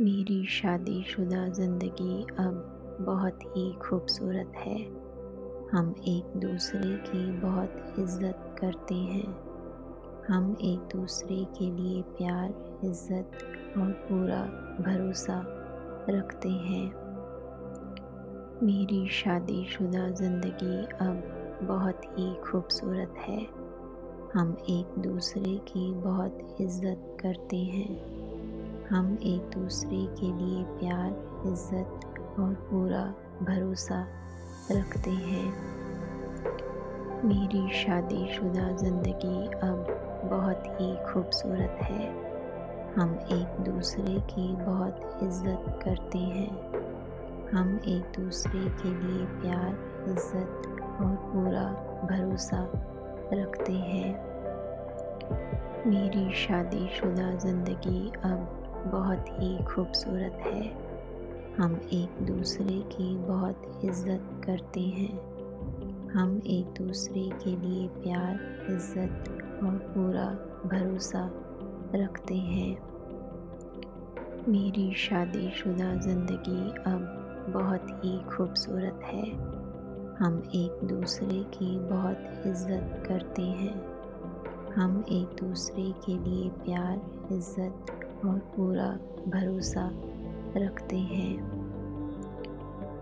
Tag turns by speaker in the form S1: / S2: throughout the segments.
S1: मेरी शादीशुदा ज़िंदगी अब बहुत ही खूबसूरत है। हम एक दूसरे की बहुत इज़्ज़त करते हैं। हम एक दूसरे के लिए प्यार, इज़्ज़त और पूरा भरोसा रखते हैं। मेरी शादीशुदा ज़िंदगी अब बहुत ही खूबसूरत है। हम एक दूसरे की बहुत इज़्ज़त करते हैं। हम एक दूसरे के लिए प्यार, इज़्ज़त और पूरा भरोसा रखते हैं। मेरी शादीशुदा ज़िंदगी अब बहुत ही खूबसूरत है। हम एक दूसरे की बहुत इज़्ज़त करते हैं। हम एक दूसरे के लिए प्यार, इज़्ज़त और पूरा भरोसा रखते हैं। मेरी शादीशुदा ज़िंदगी अब बहुत ही खूबसूरत है। हम एक दूसरे की बहुत इज़्ज़त करते हैं। हम एक दूसरे के लिए प्यार, इज़्ज़त और पूरा भरोसा रखते हैं। मेरी शादीशुदा ज़िंदगी अब बहुत ही खूबसूरत है। हम एक दूसरे की बहुत इज़्ज़त करते हैं। हम एक दूसरे के लिए प्यार, इज़्ज़त और पूरा भरोसा रखते हैं।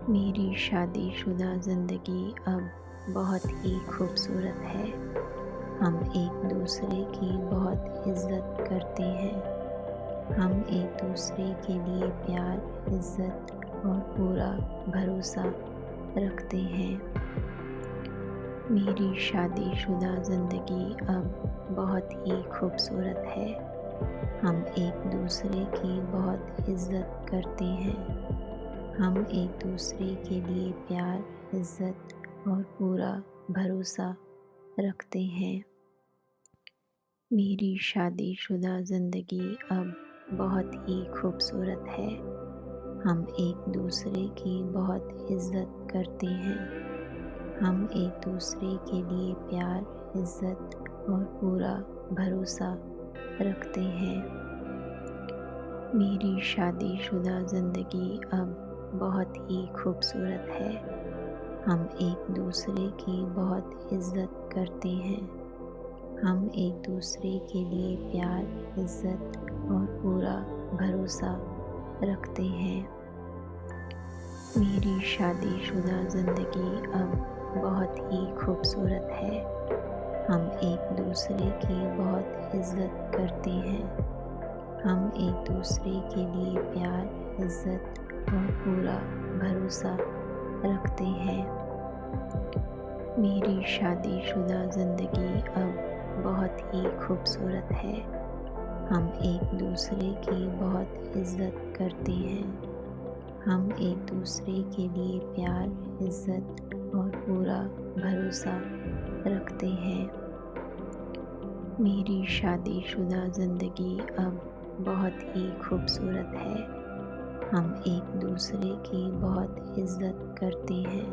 S1: मेरी शादीशुदा ज़िंदगी अब बहुत ही खूबसूरत है। हम एक दूसरे की बहुत इज़्ज़त करते हैं। हम एक दूसरे के लिए प्यार, इज़्ज़त और पूरा भरोसा रखते हैं। मेरी शादीशुदा ज़िंदगी अब बहुत ही खूबसूरत है। हम एक दूसरे की बहुत इज़्ज़त करते हैं। हम एक दूसरे के लिए प्यार, इज़्ज़त और पूरा भरोसा रखते हैं। मेरी शादीशुदा ज़िंदगी अब बहुत ही खूबसूरत है। हम एक दूसरे की बहुत इज़्ज़त करते हैं। हम एक दूसरे के लिए प्यार, इज़्ज़त और पूरा भरोसा रखते हैं। मेरी शादीशुदा ज़िंदगी अब बहुत ही खूबसूरत है। हम एक दूसरे की बहुत इज़्ज़त करते हैं। हम एक दूसरे के लिए प्यार, इज़्ज़त और पूरा भरोसा रखते हैं। मेरी शादीशुदा ज़िंदगी अब बहुत ही खूबसूरत है। हम एक दूसरे की बहुत इज़्ज़त करते हैं। हम एक दूसरे के लिए प्यार, इज़्ज़त और पूरा भरोसा रखते हैं। मेरी शादीशुदा ज़िंदगी अब बहुत ही खूबसूरत है। हम एक दूसरे की बहुत इज़्ज़त करते हैं। हम एक दूसरे के लिए प्यार, इज़्ज़त और पूरा भरोसा रखते हैं। मेरी शादीशुदा ज़िंदगी अब बहुत ही खूबसूरत है। हम एक दूसरे की बहुत इज़्ज़त करते हैं।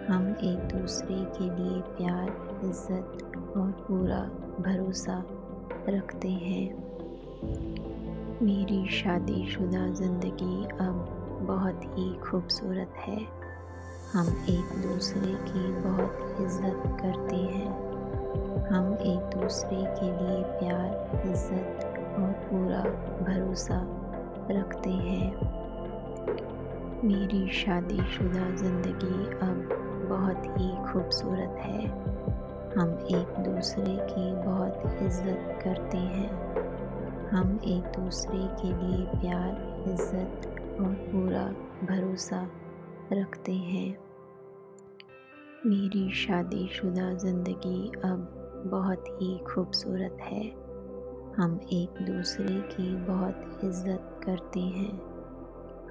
S1: हम एक दूसरे के लिए प्यार, इज़्ज़त और पूरा भरोसा रखते हैं। मेरी शादीशुदा ज़िंदगी अब बहुत ही खूबसूरत है। हम एक दूसरे की बहुत इज़्ज़त करते हैं। हम एक दूसरे के लिए प्यार, इज़्ज़त और पूरा भरोसा रखते हैं। मेरी शादीशुदा ज़िंदगी अब बहुत ही खूबसूरत है। हम एक दूसरे की बहुत इज़्ज़त करते हैं। हम एक दूसरे के लिए प्यार, इज़्ज़त और पूरा भरोसा रखते हैं। मेरी शादीशुदा ज़िंदगी अब बहुत ही खूबसूरत है। हम एक दूसरे की बहुत इज़्ज़त करते हैं।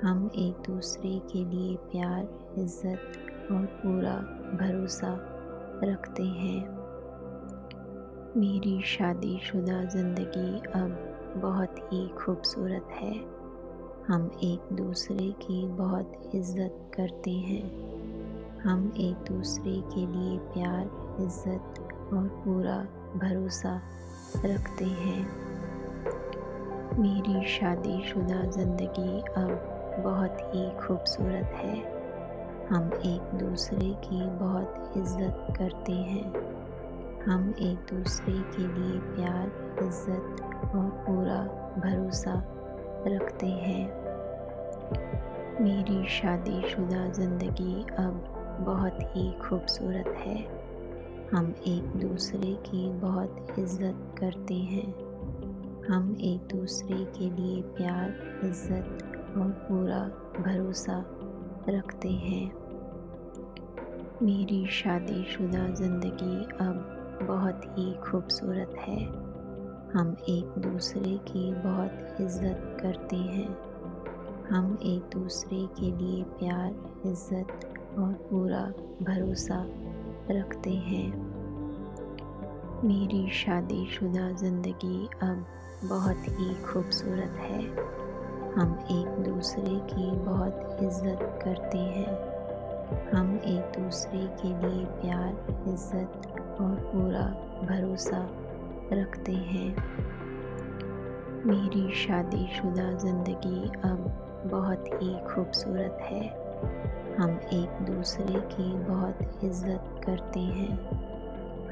S1: हम एक दूसरे के लिए प्यार, इज़्ज़त और पूरा भरोसा रखते हैं। मेरी शादीशुदा ज़िंदगी अब बहुत ही खूबसूरत है। हम एक दूसरे की बहुत इज़्ज़त करते हैं। हम एक दूसरे के लिए प्यार, इज़्ज़त और पूरा भरोसा रखते हैं। मेरी शादीशुदा ज़िंदगी अब बहुत ही खूबसूरत है। हम एक दूसरे की बहुत इज़्ज़त करते हैं। हम एक दूसरे के लिए प्यार, इज़्ज़त और पूरा भरोसा रखते हैं। मेरी शादीशुदा ज़िंदगी अब बहुत ही खूबसूरत है। हम एक दूसरे की बहुत इज़्ज़त करते हैं। हम एक दूसरे के लिए प्यार, इज़्ज़त और पूरा भरोसा रखते हैं। मेरी शादीशुदा ज़िंदगी अब बहुत ही खूबसूरत है। हम एक दूसरे की बहुत इज़्ज़त करते हैं। हम एक दूसरे के लिए प्यार, इज़्ज़त और पूरा भरोसा रखते हैं। मेरी शादीशुदा ज़िंदगी अब बहुत ही खूबसूरत है। हम एक दूसरे की बहुत इज़्ज़त करते हैं। हम एक दूसरे के लिए प्यार, इज़्ज़त और पूरा भरोसा रखते हैं। मेरी शादीशुदा ज़िंदगी अब बहुत ही खूबसूरत है। हम एक दूसरे की बहुत इज़्ज़त करते हैं।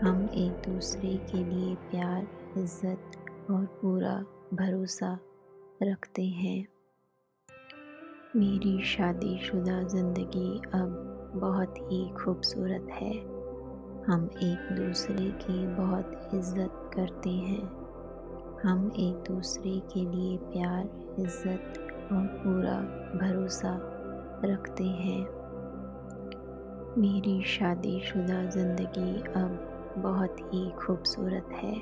S1: हम एक दूसरे के लिए प्यार, इज़्ज़त और पूरा भरोसा रखते हैं। मेरी शादीशुदा ज़िंदगी अब बहुत ही खूबसूरत है। हम एक दूसरे की बहुत इज़्ज़त करते हैं। हम एक दूसरे के लिए प्यार, इज़्ज़त और पूरा भरोसा रखते हैं। मेरी शादीशुदा ज़िंदगी अब बहुत ही खूबसूरत है।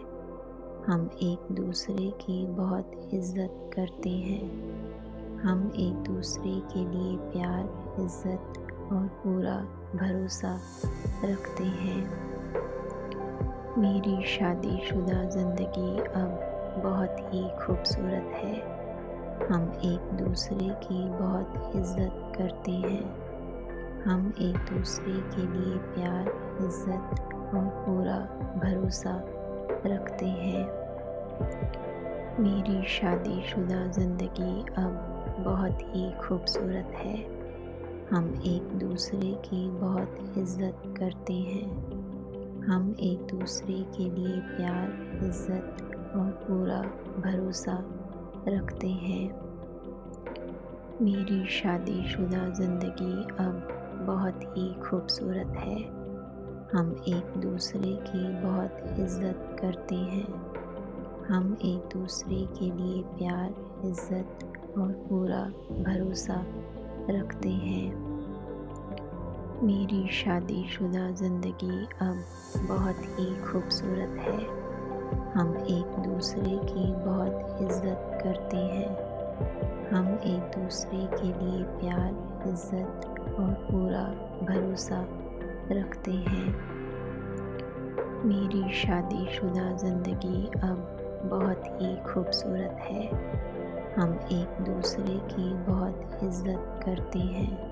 S1: हम एक दूसरे की बहुत इज़्ज़त करते हैं। हम एक दूसरे के लिए प्यार, इज़्ज़त और पूरा भरोसा रखते हैं। मेरी शादीशुदा ज़िंदगी अब बहुत ही खूबसूरत है। हम एक दूसरे की बहुत इज़्ज़त करते हैं। हम एक दूसरे के लिए प्यार, इज़्ज़त और पूरा भरोसा रखते हैं। मेरी शादीशुदा ज़िंदगी अब बहुत ही खूबसूरत है। हम एक दूसरे की बहुत इज़्ज़त करते हैं। हम एक दूसरे के लिए प्यार, इज़्ज़त और पूरा भरोसा रखते हैं। मेरी शादीशुदा ज़िंदगी अब बहुत ही खूबसूरत है। हम एक दूसरे की बहुत इज़्ज़त करते हैं। हम एक दूसरे के लिए प्यार, इज़्ज़त और पूरा भरोसा रखते हैं। मेरी शादीशुदा ज़िंदगी अब बहुत ही खूबसूरत है। हम एक दूसरे की बहुत इज़्ज़त करते हैं। हम एक दूसरे के लिए प्यार, इज़्ज़त और पूरा भरोसा रखते हैं। मेरी शादीशुदा ज़िंदगी अब बहुत ही खूबसूरत है। हम एक दूसरे की बहुत इज़्ज़त करते हैं।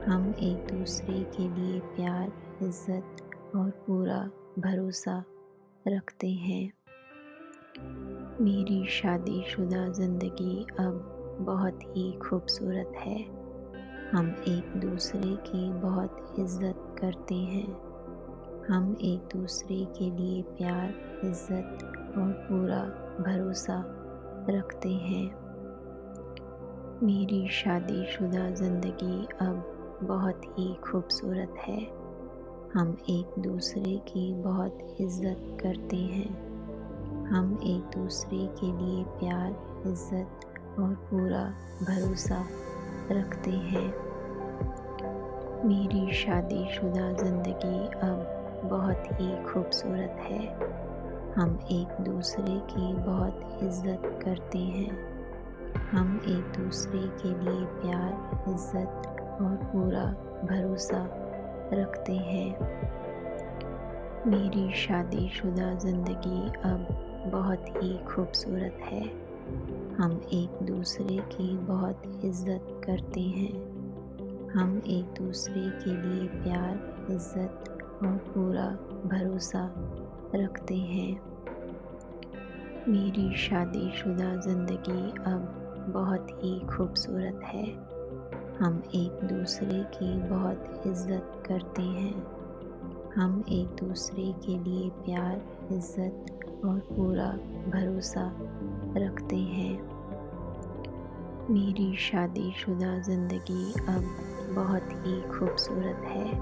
S1: हम एक दूसरे के लिए प्यार, इज़्ज़त और पूरा भरोसा रखते हैं। मेरी शादीशुदा ज़िंदगी अब बहुत ही खूबसूरत है। हम एक दूसरे की बहुत इज़्ज़त करते हैं। हम एक दूसरे के लिए प्यार, इज़्ज़त और पूरा भरोसा रखते हैं। मेरी शादीशुदा ज़िंदगी अब बहुत ही खूबसूरत है। हम एक दूसरे की बहुत इज़्ज़त करते हैं। हम एक दूसरे के लिए प्यार, इज़्ज़त और पूरा भरोसा रखते हैं। मेरी शादीशुदा ज़िंदगी अब बहुत ही खूबसूरत है। हम एक दूसरे की बहुत इज़्ज़त करते हैं। हम एक दूसरे के लिए प्यार, इज़्ज़त और पूरा भरोसा रखते हैं। मेरी शादीशुदा ज़िंदगी अब बहुत ही खूबसूरत है। हम एक दूसरे की बहुत इज़्ज़त करते हैं। हम एक दूसरे के लिए प्यार, इज़्ज़त और पूरा भरोसा रखते हैं। मेरी शादीशुदा ज़िंदगी अब बहुत ही खूबसूरत है। हम एक दूसरे की बहुत इज़्ज़त करते हैं। हम एक दूसरे के लिए प्यार, इज़्ज़त और पूरा भरोसा रखते हैं। मेरी शादीशुदा ज़िंदगी अब बहुत ही खूबसूरत है।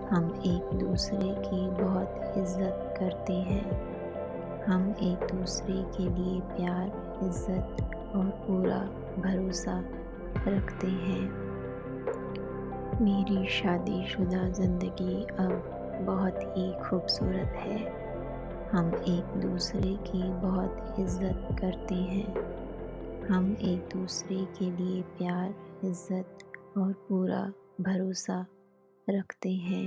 S1: हम एक दूसरे की बहुत इज़्ज़त करते हैं। हम एक दूसरे के लिए प्यार, इज़्ज़त और पूरा भरोसा रखते हैं। मेरी शादीशुदा ज़िंदगी अब बहुत ही खूबसूरत है। हम एक दूसरे की बहुत इज़्ज़त करते हैं। हम एक दूसरे के लिए प्यार, इज़्ज़त और पूरा भरोसा रखते हैं।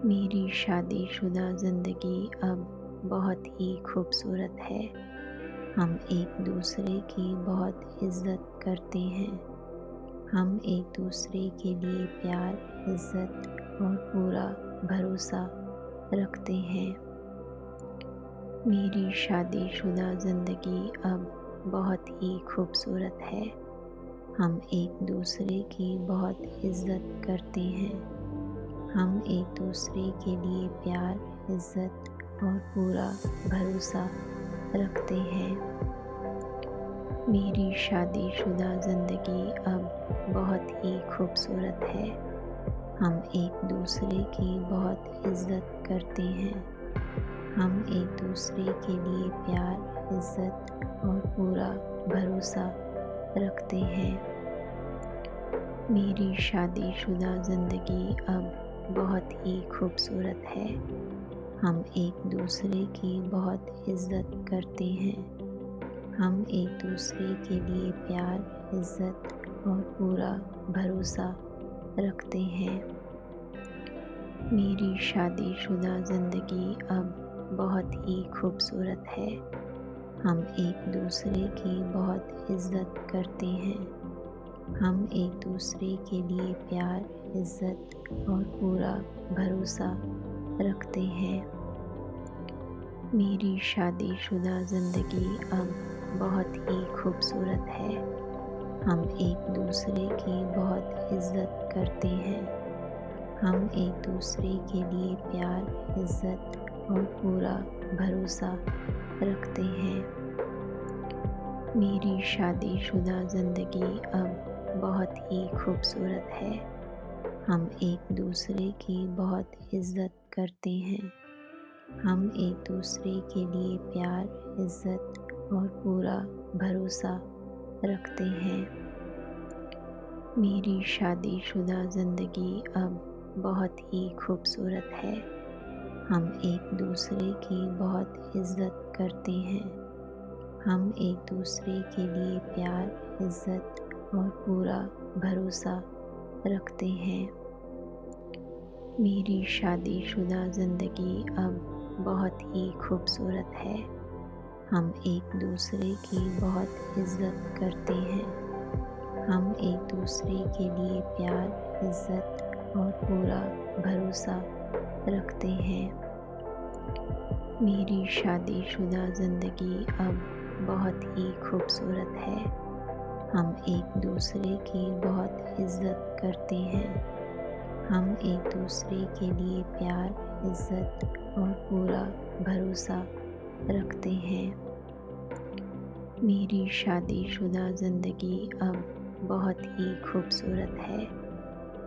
S1: मेरी शादीशुदा ज़िंदगी अब बहुत ही खूबसूरत है। हम एक दूसरे की बहुत इज़्ज़त करते हैं। हम एक दूसरे के लिए प्यार, इज़्ज़त और पूरा भरोसा रखते हैं। मेरी शादीशुदा ज़िंदगी अब बहुत ही खूबसूरत है। हम एक दूसरे की बहुत इज़्ज़त करते हैं। हम एक दूसरे के लिए प्यार, इज़्ज़त और पूरा भरोसा रखते हैं। मेरी शादीशुदा ज़िंदगी अब बहुत ही खूबसूरत है। हम एक दूसरे की बहुत इज़्ज़त करते हैं। हम एक दूसरे के लिए प्यार, इज़्ज़त और पूरा भरोसा रखते हैं। मेरी शादीशुदा ज़िंदगी अब बहुत ही खूबसूरत है। हम एक दूसरे की बहुत इज़्ज़त करते हैं। हम एक दूसरे के लिए प्यार, इज़्ज़त और पूरा भरोसा रखते हैं। मेरी शादीशुदा ज़िंदगी अब बहुत ही खूबसूरत है। हम एक दूसरे की बहुत इज़्ज़त करते हैं। हम एक दूसरे के लिए प्यार, इज़्ज़त और पूरा भरोसा रखते हैं। मेरी शादीशुदा ज़िंदगी अब बहुत ही खूबसूरत है। हम एक दूसरे की बहुत इज़्ज़त करते हैं। हम एक दूसरे के लिए प्यार, इज़्ज़त और पूरा भरोसा रखते हैं। मेरी शादीशुदा ज़िंदगी अब बहुत ही खूबसूरत है। हम एक दूसरे की बहुत इज़्ज़त करते हैं। हम एक दूसरे के लिए प्यार, इज़्ज़त और पूरा भरोसा रखते हैं। मेरी शादीशुदा ज़िंदगी अब बहुत ही खूबसूरत है। हम एक दूसरे की बहुत इज़्ज़त करते हैं। हम एक दूसरे के लिए प्यार, इज़्ज़त और पूरा भरोसा रखते हैं। मेरी शादीशुदा ज़िंदगी अब बहुत ही खूबसूरत है। हम एक दूसरे की बहुत इज़्ज़त करते हैं। हम एक दूसरे के लिए प्यार, इज़्ज़त और पूरा भरोसा रखते हैं। मेरी शादीशुदा ज़िंदगी अब बहुत ही खूबसूरत है। हम एक दूसरे की बहुत इज़्ज़त करते हैं। हम एक दूसरे के लिए प्यार, इज़्ज़त और पूरा भरोसा रखते हैं। मेरी शादीशुदा ज़िंदगी अब बहुत ही खूबसूरत है।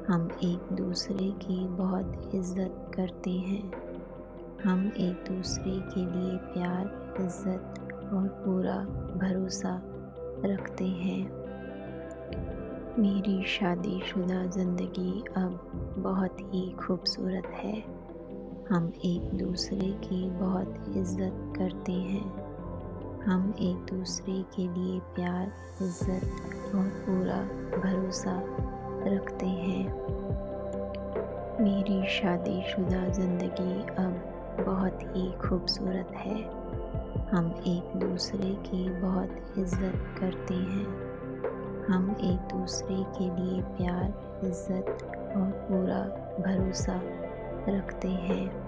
S1: हम एक दूसरे की बहुत इज़्ज़त करते हैं। हम एक दूसरे के लिए प्यार, इज़्ज़त और पूरा भरोसा रखते हैं। मेरी शादीशुदा ज़िंदगी अब बहुत ही खूबसूरत है। हम एक दूसरे की बहुत इज़्ज़त करते हैं। हम एक दूसरे के लिए प्यार, इज़्ज़त और पूरा भरोसा रखते हैं। मेरी शादीशुदा ज़िंदगी अब बहुत ही खूबसूरत है। हम एक दूसरे की बहुत इज़्ज़त करते हैं। हम एक दूसरे के लिए प्यार, इज़्ज़त और पूरा भरोसा रखते हैं।